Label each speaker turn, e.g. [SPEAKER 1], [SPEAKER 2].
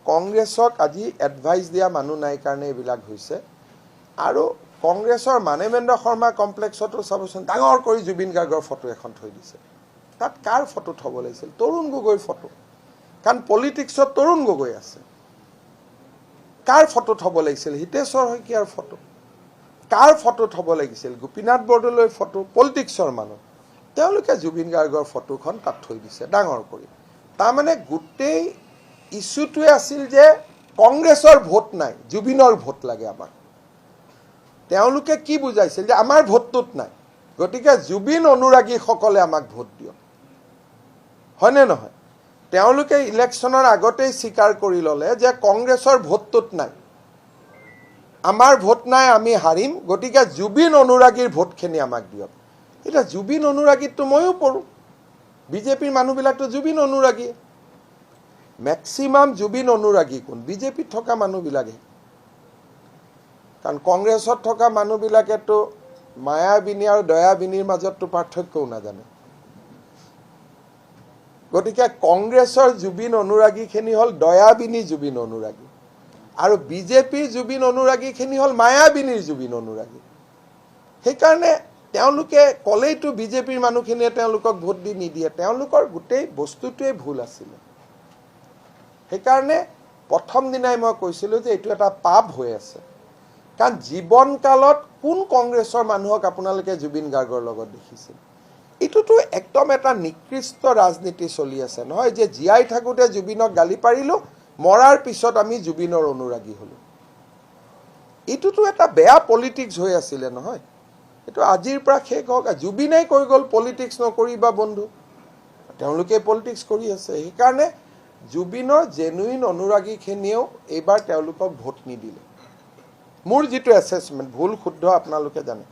[SPEAKER 1] কংগ্ৰেছক আজি এডভাইচ দিয়া মানুহ নাই কাৰণে এইবিলাক হৈছে আৰু কংগ্ৰেছৰ মানেমেন্দ্ৰ শৰ্মা কমপ্লেক্সতো চাবচোন ডাঙৰ কৰি জুবিন গাৰ্গৰ ফটো এখন থৈ দিছে তাত কাৰ ফটো থব লাগিছিল তৰুণ গগৈৰ ফটো কাৰণ পলিটিক্সত তৰুণ গগৈ আছে কাৰ ফটো থব লাগিছিল হিতেশ্বৰ শইকীয়াৰ ফটো কাৰ ফটো থব লাগিছিল গোপীনাথ বৰদলৈৰ ফটো পলিটিক্সৰ মানুহ তেওঁলোকে জুবিন গাৰ্গৰ ফটোখন তাত থৈ দিছে ডাঙৰ কৰি তাৰমানে গোটেই ইস্যুটোৱে আছিল যে কংগ্ৰেছৰ ভোট নাই জুবিনৰ ভোট লাগে আমাক তেওঁলোকে কি বুজাইছিল যে আমাৰ ভোটটোত নাই গতিকে জুবিন অনুৰাগীসকলে আমাক ভোট দিয়ক হয়নে নহয় তেওঁলোকে ইলেকশ্যনৰ আগতেই স্বীকাৰ কৰি ল'লে যে কংগ্ৰেছৰ ভোটটোত নাই আমাৰ ভোট নাই আমি হাৰিম গতিকে জুবিন অনুৰাগীৰ ভোটখিনি আমাক দিয়ক এটা জুবিন অনুৰাগীটো ময়ো পঢ়োঁ বিজেপিৰ মানুহবিলাকতো জুবিন অনুৰাগী মেক্সিমাম জুবিন অনুৰাগী কোন বিজেপিত থকা মানুহবিলাকে কাৰণ কংগ্ৰেছত থকা মানুহবিলাকেতো মায়াবিনী আৰু দয়াবিনীৰ মাজততো পাৰ্থক্যও নাজানে গতিকে কংগ্ৰেছৰ জুবিন অনুৰাগীখিনি হ'ল দয়াবিনী জুবিন অনুৰাগী আৰু বিজেপিৰ জুবিন অনুৰাগীখিনি হ'ল মায়াবিনীৰ জুবিন অনুৰাগী সেইকাৰণে তেওঁলোকে কলেইতো বিজেপিৰ মানুহখিনিয়ে তেওঁলোকক ভোট দি নিদিয়ে তেওঁলোকৰ গোটেই বস্তুটোৱে ভুল আছিলে সেইকাৰণে প্ৰথম দিনাই মই কৈছিলোঁ যে এইটো এটা পাপ হৈ আছে কাৰণ জীৱনকালত কোন কংগ্ৰেছৰ মানুহক আপোনালোকে জুবিন গাৰ্গৰ লগত দেখিছিল এইটোতো একদম এটা নিকৃষ্ট ৰাজনীতি চলি আছে নহয় যে জীয়াই থাকোঁতে জুবিনক গালি পাৰিলোঁ মৰাৰ পিছত আমি জুবিনৰ অনুৰাগী হ'লোঁ এইটোতো এটা বেয়া পলিটিক্স হৈ আছিলে নহয় এইটো আজিৰ পৰা শেষ হওক জুবিনেই কৈ গ'ল পলিটিক্স নকৰিবা বন্ধু তেওঁলোকে পলিটিক্স কৰি আছে সেইকাৰণে জুবিনৰ জেনুইন অনুৰাগীখিনিয়েও এইবাৰ তেওঁলোকক ভোট নিদিলে মোৰ যিটো এছেছমেণ্ট ভুল শুদ্ধ আপোনালোকে জানে